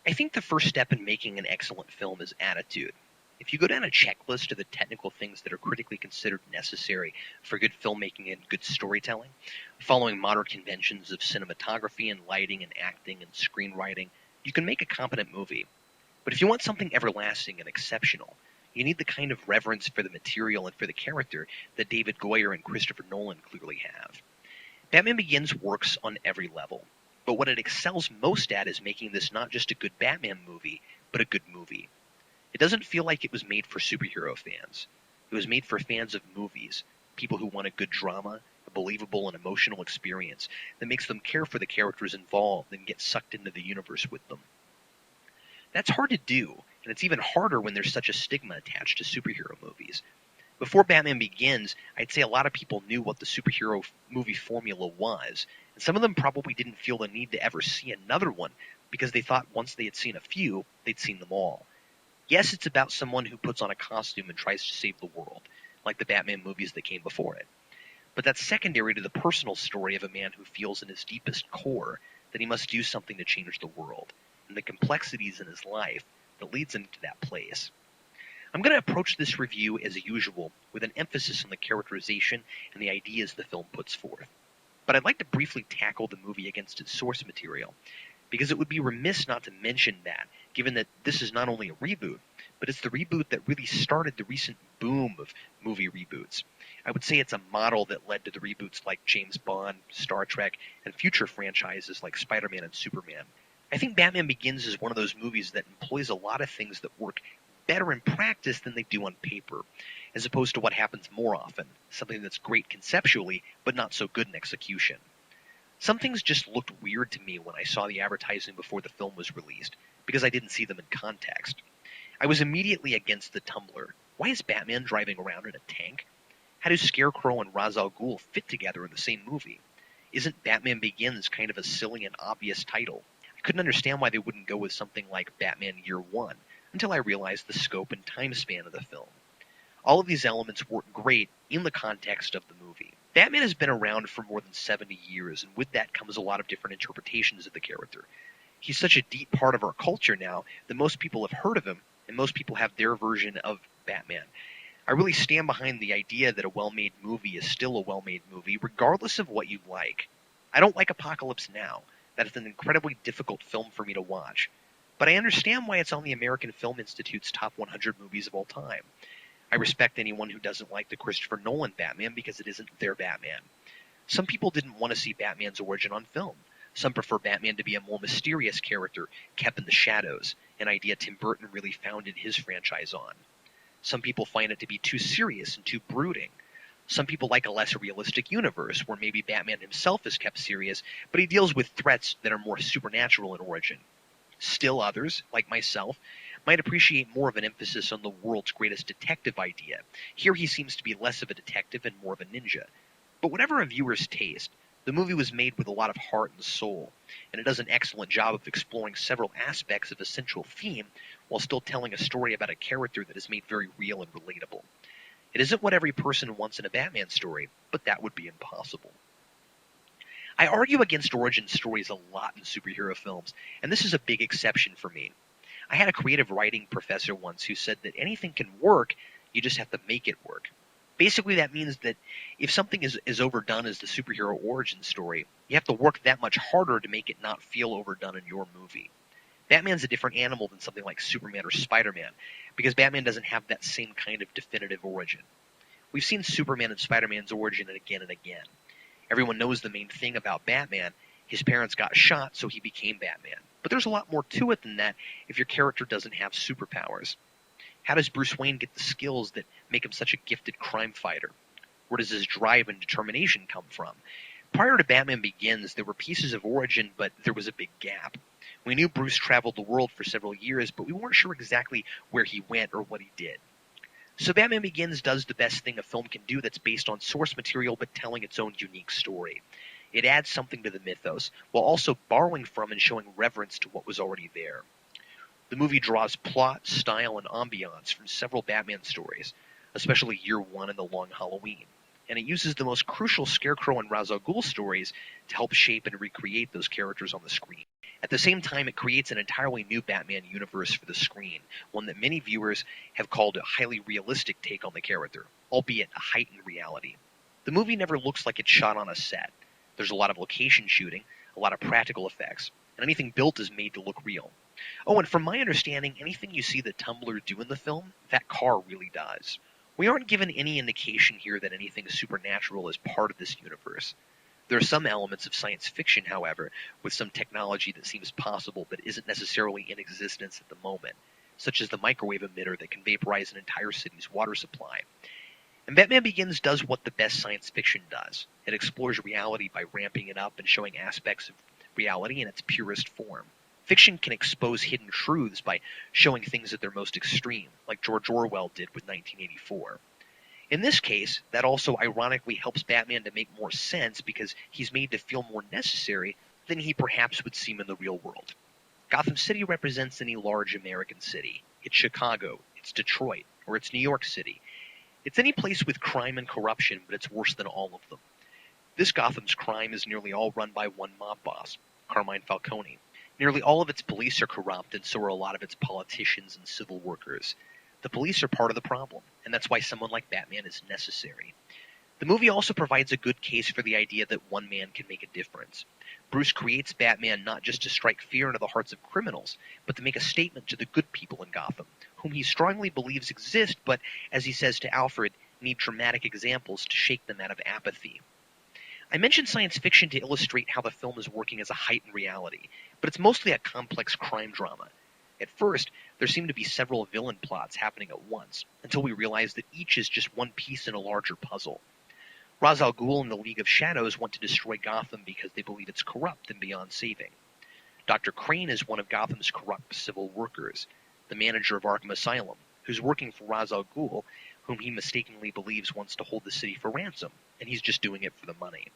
I think the first step in making an excellent film is attitude. If you go down a checklist of the technical things that are critically considered necessary for good filmmaking and good storytelling, following modern conventions of cinematography and lighting and acting and screenwriting, you can make a competent movie. But if you want something everlasting and exceptional, you need the kind of reverence for the material and for the character that David Goyer and Christopher Nolan clearly have. Batman Begins works on every level, but what it excels most at is making this not just a good Batman movie, but a good movie. It doesn't feel like it was made for superhero fans. It was made for fans of movies, people who want a good drama, a believable and emotional experience that makes them care for the characters involved and get sucked into the universe with them. That's hard to do, and it's even harder when there's such a stigma attached to superhero movies. Before Batman Begins, I'd say a lot of people knew what the superhero movie formula was, and some of them probably didn't feel the need to ever see another one because they thought once they had seen a few, they'd seen them all. Yes, it's about someone who puts on a costume and tries to save the world, like the Batman movies that came before it. But that's secondary to the personal story of a man who feels in his deepest core that he must do something to change the world, and the complexities in his life that leads him to that place. I'm going to approach this review as usual with an emphasis on the characterization and the ideas the film puts forth. But I'd like to briefly tackle the movie against its source material, because it would be remiss not to mention that, given that this is not only a reboot, but it's the reboot that really started the recent boom of movie reboots. I would say it's a model that led to the reboots like James Bond, Star Trek, and future franchises like Spider-Man and Superman. I think Batman Begins is one of those movies that employs a lot of things that work better in practice than they do on paper, as opposed to what happens more often, something that's great conceptually, but not so good in execution. Some things just looked weird to me when I saw the advertising before the film was released, because I didn't see them in context. I was immediately against the Tumblr. Why is Batman driving around in a tank? How do Scarecrow and Ra's al Ghul fit together in the same movie? Isn't Batman Begins kind of a silly and obvious title? I couldn't understand why they wouldn't go with something like Batman Year One, until I realized the scope and time span of the film. All of these elements work great in the context of the movie. Batman has been around for more than 70 years, and with that comes a lot of different interpretations of the character. He's such a deep part of our culture now that most people have heard of him, and most people have their version of Batman. I really stand behind the idea that a well-made movie is still a well-made movie, regardless of what you like. I don't like Apocalypse Now. That is an incredibly difficult film for me to watch. But I understand why it's on the American Film Institute's top 100 movies of all time. I respect anyone who doesn't like the Christopher Nolan Batman because it isn't their Batman. Some people didn't want to see Batman's origin on film. Some prefer Batman to be a more mysterious character, kept in the shadows, an idea Tim Burton really founded his franchise on. Some people find it to be too serious and too brooding. Some people like a less realistic universe, where maybe Batman himself is kept serious, but he deals with threats that are more supernatural in origin. Still others, like myself, might appreciate more of an emphasis on the world's greatest detective idea. Here he seems to be less of a detective and more of a ninja. But whatever a viewer's taste, the movie was made with a lot of heart and soul, and it does an excellent job of exploring several aspects of a central theme while still telling a story about a character that is made very real and relatable. It isn't what every person wants in a Batman story, but that would be impossible. I argue against origin stories a lot in superhero films, and this is a big exception for me. I had a creative writing professor once who said that anything can work, you just have to make it work. Basically, that means that if something is overdone as the superhero origin story, you have to work that much harder to make it not feel overdone in your movie. Batman's a different animal than something like Superman or Spider-Man, because Batman doesn't have that same kind of definitive origin. We've seen Superman and Spider-Man's origin again and again. Everyone knows the main thing about Batman. His parents got shot, so he became Batman. But there's a lot more to it than that if your character doesn't have superpowers. How does Bruce Wayne get the skills that make him such a gifted crime fighter? Where does his drive and determination come from? Prior to Batman Begins, there were pieces of origin, but there was a big gap. We knew Bruce traveled the world for several years, but we weren't sure exactly where he went or what he did. So Batman Begins does the best thing a film can do that's based on source material but telling its own unique story. It adds something to the mythos, while also borrowing from and showing reverence to what was already there. The movie draws plot, style, and ambiance from several Batman stories, especially Year One and The Long Halloween. and it uses the most crucial Scarecrow and Ra's al Ghul stories to help shape and recreate those characters on the screen. At the same time, it creates an entirely new Batman universe for the screen, one that many viewers have called a highly realistic take on the character, albeit a heightened reality. The movie never looks like it's shot on a set. There's a lot of location shooting, a lot of practical effects, and anything built is made to look real. Oh, and from my understanding, anything you see the Tumbler do in the film, that car really does. We aren't given any indication here that anything supernatural is part of this universe. There are some elements of science fiction, however, with some technology that seems possible but isn't necessarily in existence at the moment, such as the microwave emitter that can vaporize an entire city's water supply. And Batman Begins does what the best science fiction does. It explores reality by ramping it up and showing aspects of reality in its purest form. Fiction can expose hidden truths by showing things at their most extreme, like George Orwell did with 1984. In this case, that also ironically helps Batman to make more sense because he's made to feel more necessary than he perhaps would seem in the real world. Gotham City represents any large American city. It's Chicago, it's Detroit, or it's New York City. It's any place with crime and corruption, but it's worse than all of them. This Gotham's crime is nearly all run by one mob boss, Carmine Falcone. Nearly all of its police are corrupt, and so are a lot of its politicians and civil workers. The police are part of the problem, and that's why someone like Batman is necessary. The movie also provides a good case for the idea that one man can make a difference. Bruce creates Batman not just to strike fear into the hearts of criminals, but to make a statement to the good people in Gotham, whom he strongly believes exist, but, as he says to Alfred, need dramatic examples to shake them out of apathy. I mentioned science fiction to illustrate how the film is working as a heightened reality, but it's mostly a complex crime drama. At first, there seem to be several villain plots happening at once, until we realize that each is just one piece in a larger puzzle. Ra's al Ghul and the League of Shadows want to destroy Gotham because they believe it's corrupt and beyond saving. Dr. Crane is one of Gotham's corrupt civil workers, the manager of Arkham Asylum, who's working for Ra's al Ghul, whom he mistakenly believes wants to hold the city for ransom, and he's just doing it for the money.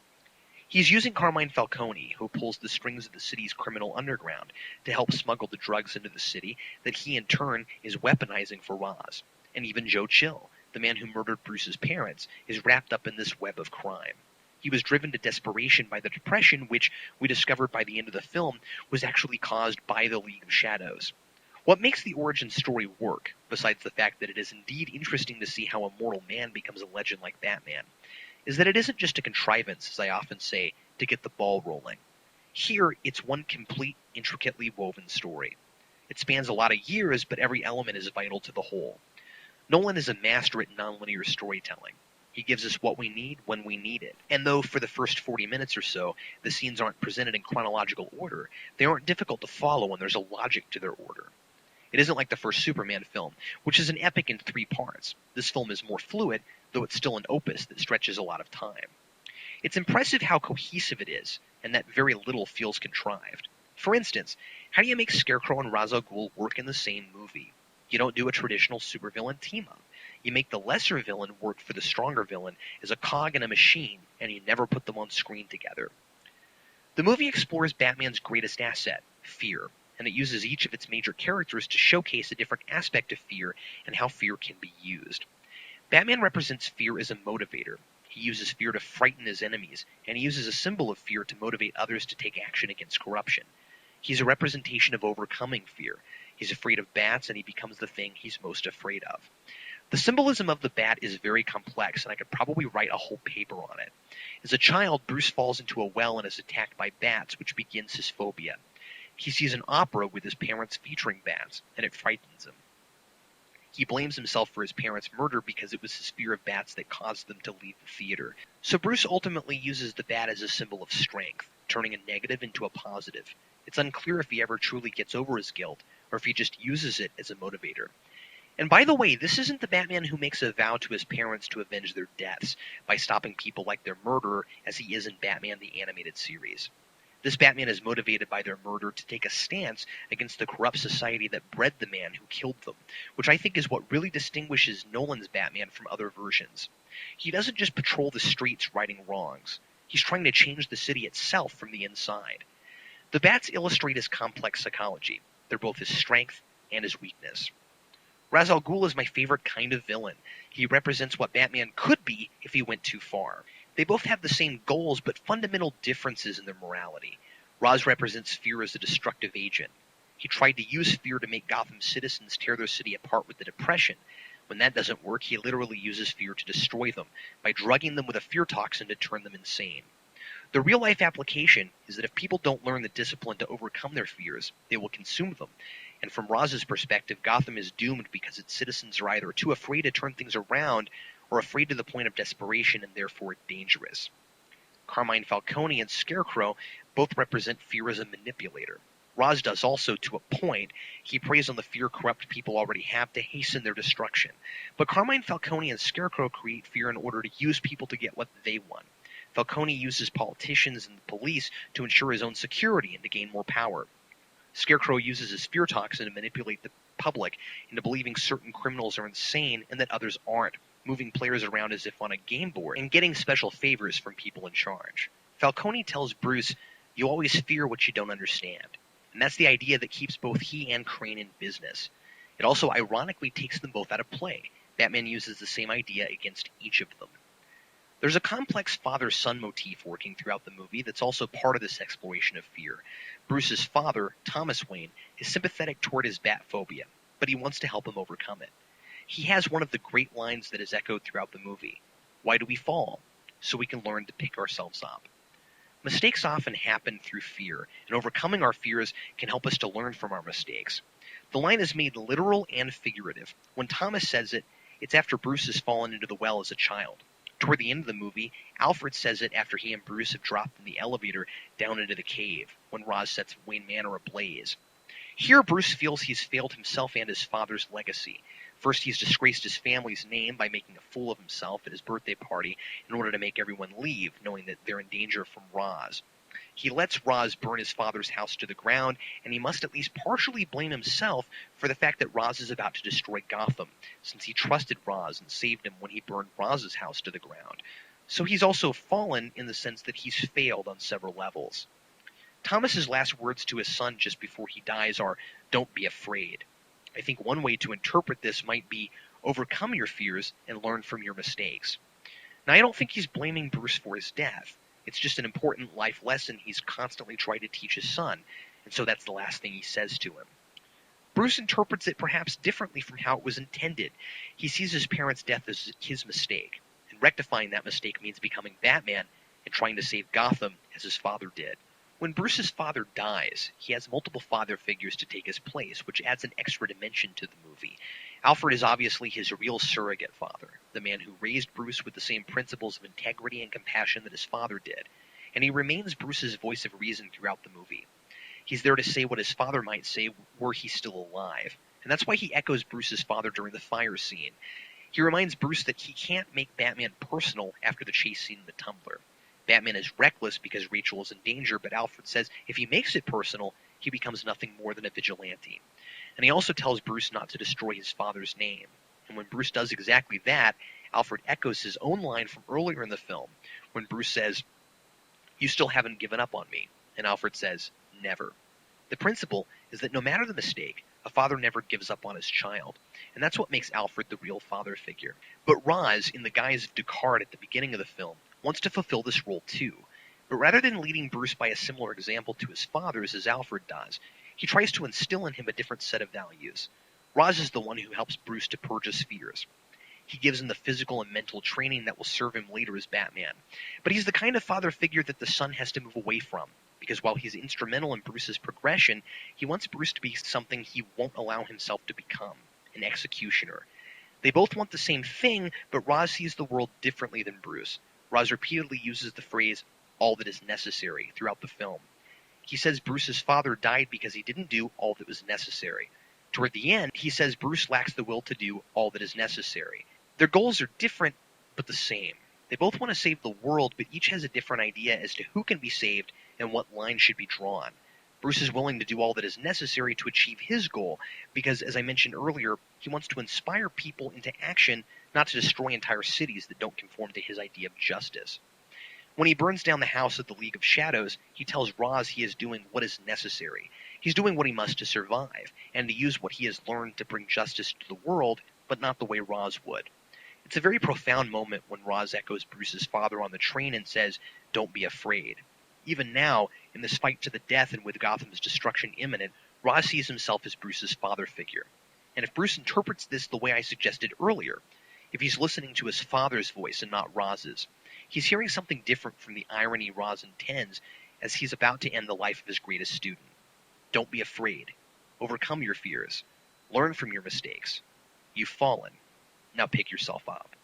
He's using Carmine Falcone, who pulls the strings of the city's criminal underground, to help smuggle the drugs into the city that he in turn is weaponizing for Ra's. And even Joe Chill, the man who murdered Bruce's parents, is wrapped up in this web of crime. He was driven to desperation by the Depression, which we discovered by the end of the film was actually caused by the League of Shadows. What makes the origin story work, besides the fact that it is indeed interesting to see how a mortal man becomes a legend like Batman, is that it isn't just a contrivance, as I often say, to get the ball rolling. Here, it's one complete, intricately woven story. It spans a lot of years, but every element is vital to the whole. Nolan is a master at nonlinear storytelling. He gives us what we need when we need it. And though for the first 40 minutes or so, the scenes aren't presented in chronological order, they aren't difficult to follow and there's a logic to their order. It isn't like the first Superman film, which is an epic in 3 parts. This film is more fluid, though it's still an opus that stretches a lot of time. It's impressive how cohesive it is, and that very little feels contrived. For instance, how do you make Scarecrow and Ra's al Ghul work in the same movie? You don't do a traditional supervillain team-up. You make the lesser villain work for the stronger villain as a cog in a machine, and you never put them on screen together. The movie explores Batman's greatest asset, fear, and it uses each of its major characters to showcase a different aspect of fear and how fear can be used. Batman represents fear as a motivator. He uses fear to frighten his enemies, and he uses a symbol of fear to motivate others to take action against corruption. He's a representation of overcoming fear. He's afraid of bats, and he becomes the thing he's most afraid of. The symbolism of the bat is very complex, and I could probably write a whole paper on it. As a child, Bruce falls into a well and is attacked by bats, which begins his phobia. He sees an opera with his parents featuring bats, and it frightens him. He blames himself for his parents' murder because it was his fear of bats that caused them to leave the theater. So Bruce ultimately uses the bat as a symbol of strength, turning a negative into a positive. It's unclear if he ever truly gets over his guilt, or if he just uses it as a motivator. And by the way, this isn't the Batman who makes a vow to his parents to avenge their deaths by stopping people like their murderer as he is in Batman the Animated Series. This Batman is motivated by their murder to take a stance against the corrupt society that bred the man who killed them, which I think is what really distinguishes Nolan's Batman from other versions. He doesn't just patrol the streets righting wrongs. He's trying to change the city itself from the inside. The bats illustrate his complex psychology. They're both his strength and his weakness. Ra's al Ghul is my favorite kind of villain. He represents what Batman could be if he went too far. They both have the same goals, but fundamental differences in their morality. Ra's represents fear as a destructive agent. He tried to use fear to make Gotham citizens tear their city apart with the Depression. When that doesn't work, he literally uses fear to destroy them, by drugging them with a fear toxin to turn them insane. The real-life application is that if people don't learn the discipline to overcome their fears, they will consume them. And from Raz's perspective, Gotham is doomed because its citizens are either too afraid to turn things around or afraid to the point of desperation and therefore dangerous. Carmine Falcone and Scarecrow both represent fear as a manipulator. Raz does also to a point. He preys on the fear corrupt people already have to hasten their destruction. But Carmine Falcone and Scarecrow create fear in order to use people to get what they want. Falcone uses politicians and the police to ensure his own security and to gain more power. Scarecrow uses his fear toxin to manipulate the public into believing certain criminals are insane and that others aren't, moving players around as if on a game board and getting special favors from people in charge. Falcone tells Bruce, "You always fear what you don't understand." And that's the idea that keeps both he and Crane in business. It also ironically takes them both out of play. Batman uses the same idea against each of them. There's a complex father-son motif working throughout the movie that's also part of this exploration of fear. Bruce's father, Thomas Wayne, is sympathetic toward his bat phobia, but he wants to help him overcome it. He has one of the great lines that is echoed throughout the movie. "Why do we fall? So we can learn to pick ourselves up." Mistakes often happen through fear, and overcoming our fears can help us to learn from our mistakes. The line is made literal and figurative. When Thomas says it, it's after Bruce has fallen into the well as a child. Toward the end of the movie, Alfred says it after he and Bruce have dropped from the elevator down into the cave, when Ra's sets Wayne Manor ablaze. Here, Bruce feels he's failed himself and his father's legacy. First, he's disgraced his family's name by making a fool of himself at his birthday party in order to make everyone leave, knowing that they're in danger from Ra's. He lets Ra's burn his father's house to the ground, and he must at least partially blame himself for the fact that Ra's is about to destroy Gotham, since he trusted Ra's and saved him when he burned Raz's house to the ground. So he's also fallen in the sense that he's failed on several levels. Thomas's last words to his son just before he dies are, "Don't be afraid." I think one way to interpret this might be, overcome your fears and learn from your mistakes. Now, I don't think he's blaming Bruce for his death. It's just an important life lesson he's constantly tried to teach his son, and so that's the last thing he says to him. Bruce interprets it perhaps differently from how it was intended. He sees his parents' death as his mistake, and rectifying that mistake means becoming Batman and trying to save Gotham as his father did. When Bruce's father dies, he has multiple father figures to take his place, which adds an extra dimension to the movie. Alfred is obviously his real surrogate father, the man who raised Bruce with the same principles of integrity and compassion that his father did, and he remains Bruce's voice of reason throughout the movie. He's there to say what his father might say were he still alive, and that's why he echoes Bruce's father during the fire scene. He reminds Bruce that he can't make Batman personal after the chase scene in the tumbler. Batman is reckless because Rachel is in danger, but Alfred says if he makes it personal, he becomes nothing more than a vigilante. And he also tells Bruce not to destroy his father's name. And when Bruce does exactly that, Alfred echoes his own line from earlier in the film, when Bruce says, "You still haven't given up on me." And Alfred says, "Never." The principle is that no matter the mistake, a father never gives up on his child, and that's what makes Alfred the real father figure. But Ra's, in the guise of Descartes at the beginning of the film, wants to fulfill this role too. But rather than leading Bruce by a similar example to his father's as Alfred does, he tries to instill in him a different set of values. Ra's is the one who helps Bruce to purge his fears. He gives him the physical and mental training that will serve him later as Batman. But he's the kind of father figure that the son has to move away from, because while he's instrumental in Bruce's progression, he wants Bruce to be something he won't allow himself to become, an executioner. They both want the same thing, but Ra's sees the world differently than Bruce. Ra's repeatedly uses the phrase, "all that is necessary," throughout the film. He says Bruce's father died because he didn't do all that was necessary. Toward the end, he says Bruce lacks the will to do all that is necessary. Their goals are different, but the same. They both want to save the world, but each has a different idea as to who can be saved and what line should be drawn. Bruce is willing to do all that is necessary to achieve his goal, because, as I mentioned earlier, he wants to inspire people into action, not to destroy entire cities that don't conform to his idea of justice. When he burns down the house of the League of Shadows, he tells Ra's he is doing what is necessary. He's doing what he must to survive, and to use what he has learned to bring justice to the world, but not the way Roz would. It's a very profound moment when Roz echoes Bruce's father on the train and says, "Don't be afraid." Even now, in this fight to the death and with Gotham's destruction imminent, Roz sees himself as Bruce's father figure. And if Bruce interprets this the way I suggested earlier, if he's listening to his father's voice and not Roz's, he's hearing something different from the irony Roz intends as he's about to end the life of his greatest student. Don't be afraid. Overcome your fears. Learn from your mistakes. You've fallen. Now pick yourself up.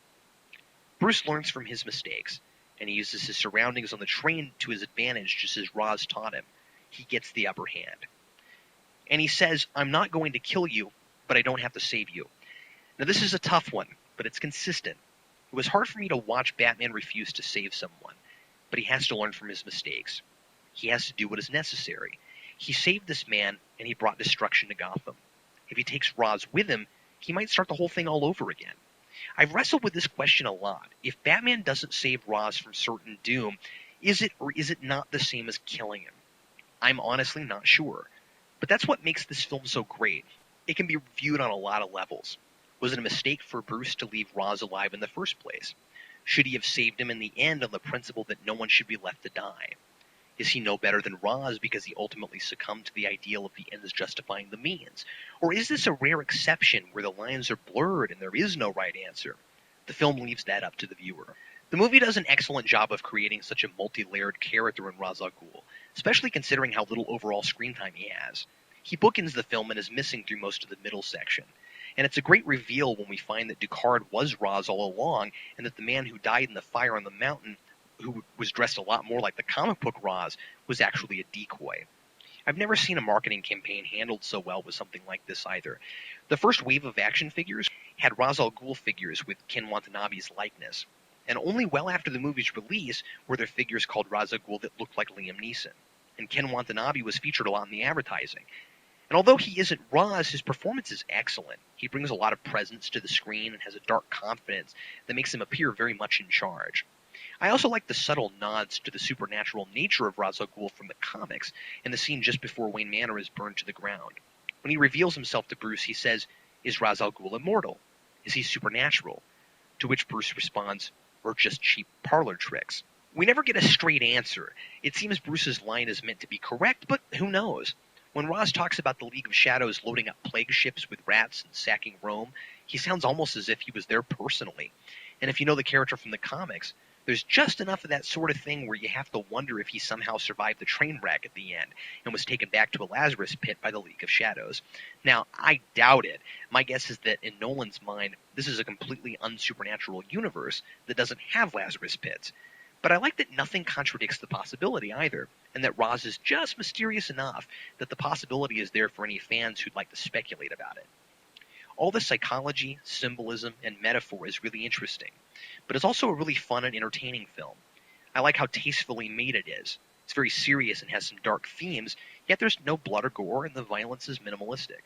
Bruce learns from his mistakes, and he uses his surroundings on the train to his advantage just as Roz taught him. He gets the upper hand. And he says, "I'm not going to kill you, but I don't have to save you." Now this is a tough one, but it's consistent. It was hard for me to watch Batman refuse to save someone, but he has to learn from his mistakes. He has to do what is necessary. He saved this man, and he brought destruction to Gotham. If he takes Roz with him, he might start the whole thing all over again. I've wrestled with this question a lot. If Batman doesn't save Roz from certain doom, is it or is it not the same as killing him? I'm honestly not sure. But that's what makes this film so great. It can be viewed on a lot of levels. Was it a mistake for Bruce to leave Roz alive in the first place? Should he have saved him in the end on the principle that no one should be left to die? Is he no better than Roz because he ultimately succumbed to the ideal of the ends justifying the means? Or is this a rare exception where the lines are blurred and there is no right answer? The film leaves that up to the viewer. The movie does an excellent job of creating such a multi-layered character in Ra's al Ghul, especially considering how little overall screen time he has. He bookends the film and is missing through most of the middle section. And it's a great reveal when we find that Ducard was Ra's all along, and that the man who died in the fire on the mountain, who was dressed a lot more like the comic book Ra's, was actually a decoy. I've never seen a marketing campaign handled so well with something like this either. The first wave of action figures had Ra's al Ghul figures with Ken Watanabe's likeness, and only well after the movie's release were there figures called Ra's al Ghul that looked like Liam Neeson, and Ken Watanabe was featured a lot in the advertising. And although he isn't Ra's, his performance is excellent. He brings a lot of presence to the screen and has a dark confidence that makes him appear very much in charge. I also like the subtle nods to the supernatural nature of Ra's al Ghul from the comics in the scene just before Wayne Manor is burned to the ground. When he reveals himself to Bruce, he says, "Is Ra's al Ghul immortal? Is he supernatural?" To which Bruce responds, "Or just cheap parlor tricks?" We never get a straight answer. It seems Bruce's line is meant to be correct, but who knows? When Ra's talks about the League of Shadows loading up plague ships with rats and sacking Rome, he sounds almost as if he was there personally. And if you know the character from the comics, there's just enough of that sort of thing where you have to wonder if he somehow survived the train wreck at the end and was taken back to a Lazarus pit by the League of Shadows. Now, I doubt it. My guess is that in Nolan's mind, this is a completely unsupernatural universe that doesn't have Lazarus pits. But I like that nothing contradicts the possibility either, and that Ra's is just mysterious enough that the possibility is there for any fans who'd like to speculate about it. All the psychology, symbolism, and metaphor is really interesting, but it's also a really fun and entertaining film. I like how tastefully made it is. It's very serious and has some dark themes, yet there's no blood or gore and the violence is minimalistic.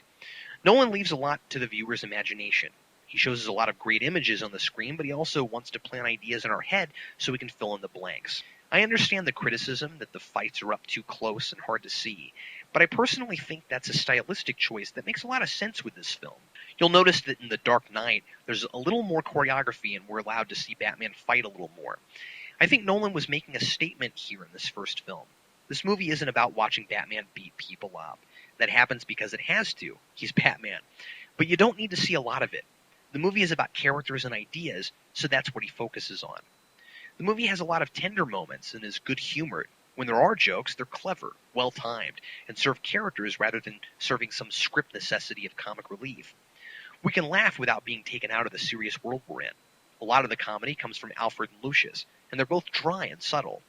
Nolan leaves a lot to the viewer's imagination. He shows us a lot of great images on the screen, but he also wants to plant ideas in our head so we can fill in the blanks. I understand the criticism that the fights are up too close and hard to see, but I personally think that's a stylistic choice that makes a lot of sense with this film. You'll notice that in The Dark Knight, there's a little more choreography and we're allowed to see Batman fight a little more. I think Nolan was making a statement here in this first film. This movie isn't about watching Batman beat people up. That happens because it has to. He's Batman. But you don't need to see a lot of it. The movie is about characters and ideas, so that's what he focuses on. The movie has a lot of tender moments and is good-humored. When there are jokes, they're clever, well-timed, and serve characters rather than serving some script necessity of comic relief. We can laugh without being taken out of the serious world we're in. A lot of the comedy comes from Alfred and Lucius, and they're both dry and subtle.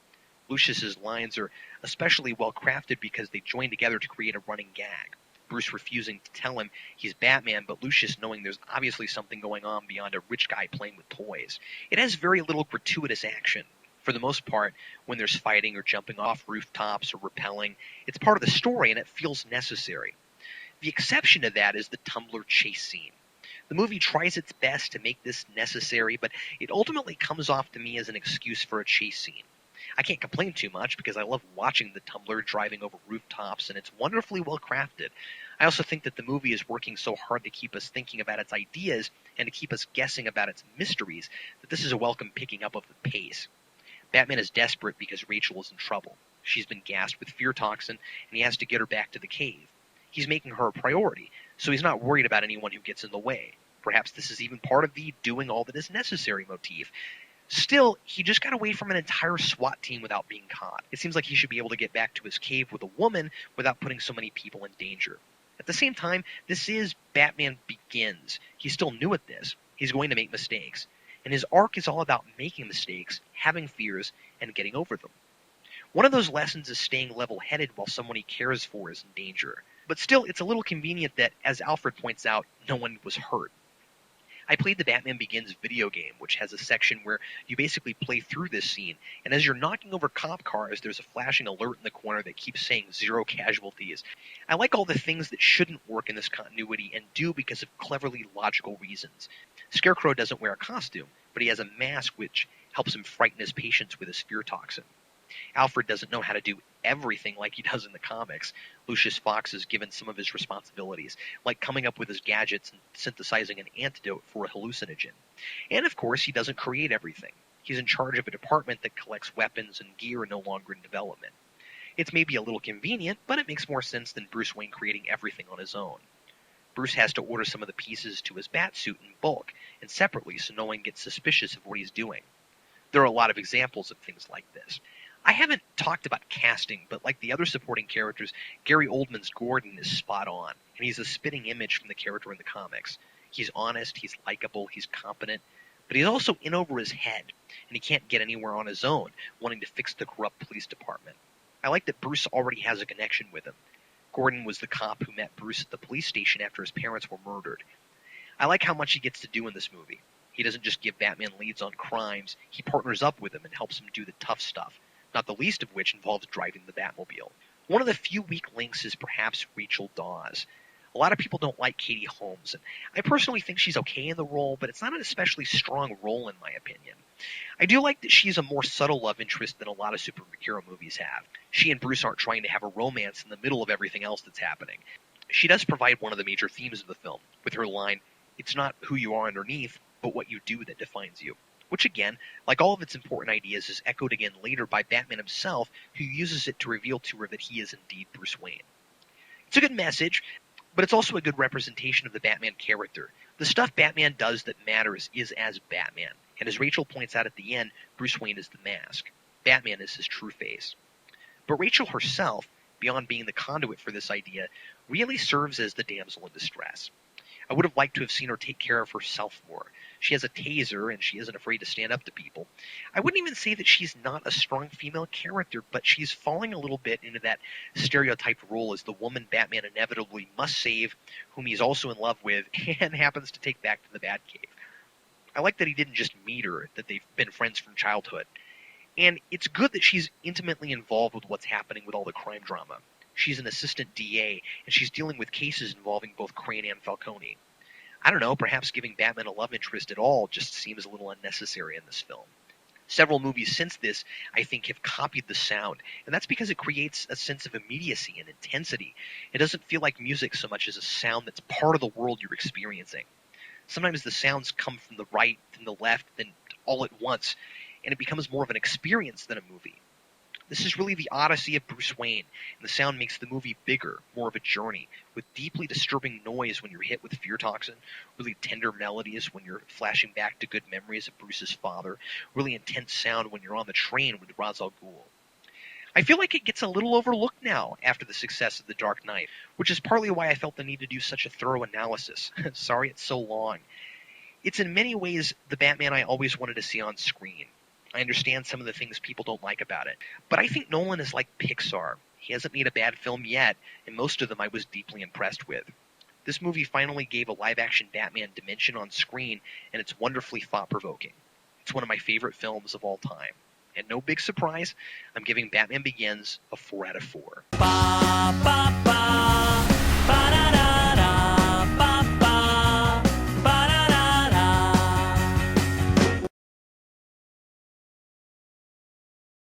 Lucius's lines are especially well-crafted because they join together to create a running gag. Bruce refusing to tell him he's Batman, but Lucius knowing there's obviously something going on beyond a rich guy playing with toys. It has very little gratuitous action. For the most part, when there's fighting or jumping off rooftops or rappelling, it's part of the story and it feels necessary. The exception to that is the tumbler chase scene. The movie tries its best to make this necessary, but it ultimately comes off to me as an excuse for a chase scene. I can't complain too much because I love watching the Tumbler driving over rooftops, and it's wonderfully well crafted. I also think that the movie is working so hard to keep us thinking about its ideas and to keep us guessing about its mysteries that this is a welcome picking up of the pace. Batman is desperate because Rachel is in trouble. She's been gassed with fear toxin, and he has to get her back to the cave. He's making her a priority, so he's not worried about anyone who gets in the way. Perhaps this is even part of the doing all that is necessary motif. Still, he just got away from an entire SWAT team without being caught. It seems like he should be able to get back to his cave with a woman without putting so many people in danger. At the same time, this is Batman Begins. He's still new at this. He's going to make mistakes. And his arc is all about making mistakes, having fears, and getting over them. One of those lessons is staying level-headed while someone he cares for is in danger. But still, it's a little convenient that, as Alfred points out, no one was hurt. I played the Batman Begins video game, which has a section where you basically play through this scene, and as you're knocking over cop cars, there's a flashing alert in the corner that keeps saying 0 casualties. I like all the things that shouldn't work in this continuity and do because of cleverly logical reasons. Scarecrow doesn't wear a costume, but he has a mask which helps him frighten his patients with his fear toxin. Alfred doesn't know how to do everything like he does in the comics. Lucius Fox is given some of his responsibilities, like coming up with his gadgets and synthesizing an antidote for a hallucinogen. And of course, he doesn't create everything. He's in charge of a department that collects weapons and gear no longer in development. It's maybe a little convenient, but it makes more sense than Bruce Wayne creating everything on his own. Bruce has to order some of the pieces to his Batsuit in bulk and separately so no one gets suspicious of what he's doing. There are a lot of examples of things like this. I haven't talked about casting, but like the other supporting characters, Gary Oldman's Gordon is spot on, and he's a spitting image from the character in the comics. He's honest, he's likable, he's competent, but he's also in over his head, and he can't get anywhere on his own, wanting to fix the corrupt police department. I like that Bruce already has a connection with him. Gordon was the cop who met Bruce at the police station after his parents were murdered. I like how much he gets to do in this movie. He doesn't just give Batman leads on crimes, he partners up with him and helps him do the tough stuff, not the least of which involves driving the Batmobile. One of the few weak links is perhaps Rachel Dawes. A lot of people don't like Katie Holmes, and I personally think she's okay in the role, but it's not an especially strong role in my opinion. I do like that she's a more subtle love interest than a lot of superhero movies have. She and Bruce aren't trying to have a romance in the middle of everything else that's happening. She does provide one of the major themes of the film, with her line, "It's not who you are underneath, but what you do that defines you." Which again, like all of its important ideas, is echoed again later by Batman himself, who uses it to reveal to her that he is indeed Bruce Wayne. It's a good message, but it's also a good representation of the Batman character. The stuff Batman does that matters is as Batman, and as Rachel points out at the end, Bruce Wayne is the mask. Batman is his true face. But Rachel herself, beyond being the conduit for this idea, really serves as the damsel in distress. I would have liked to have seen her take care of herself more. She has a taser, and she isn't afraid to stand up to people. I wouldn't even say that she's not a strong female character, but she's falling a little bit into that stereotyped role as the woman Batman inevitably must save, whom he's also in love with, and happens to take back to the Batcave. I like that he didn't just meet her, that they've been friends from childhood. And it's good that she's intimately involved with what's happening with all the crime drama. She's an assistant DA, and she's dealing with cases involving both Crane and Falcone. I don't know, perhaps giving Batman a love interest at all just seems a little unnecessary in this film. Several movies since this, I think, have copied the sound, and that's because it creates a sense of immediacy and intensity. It doesn't feel like music so much as a sound that's part of the world you're experiencing. Sometimes the sounds come from the right, from the left, then all at once, and it becomes more of an experience than a movie. This is really the odyssey of Bruce Wayne, and the sound makes the movie bigger, more of a journey, with deeply disturbing noise when you're hit with fear toxin, really tender melodies when you're flashing back to good memories of Bruce's father, really intense sound when you're on the train with Ra's al Ghul. I feel like it gets a little overlooked now after the success of The Dark Knight, which is partly why I felt the need to do such a thorough analysis. Sorry it's so long. It's in many ways the Batman I always wanted to see on screen. I understand some of the things people don't like about it, but I think Nolan is like Pixar. He hasn't made a bad film yet, and most of them I was deeply impressed with. This movie finally gave a live-action Batman dimension on screen, and it's wonderfully thought-provoking. It's one of my favorite films of all time. And no big surprise, I'm giving Batman Begins a 4 out of 4.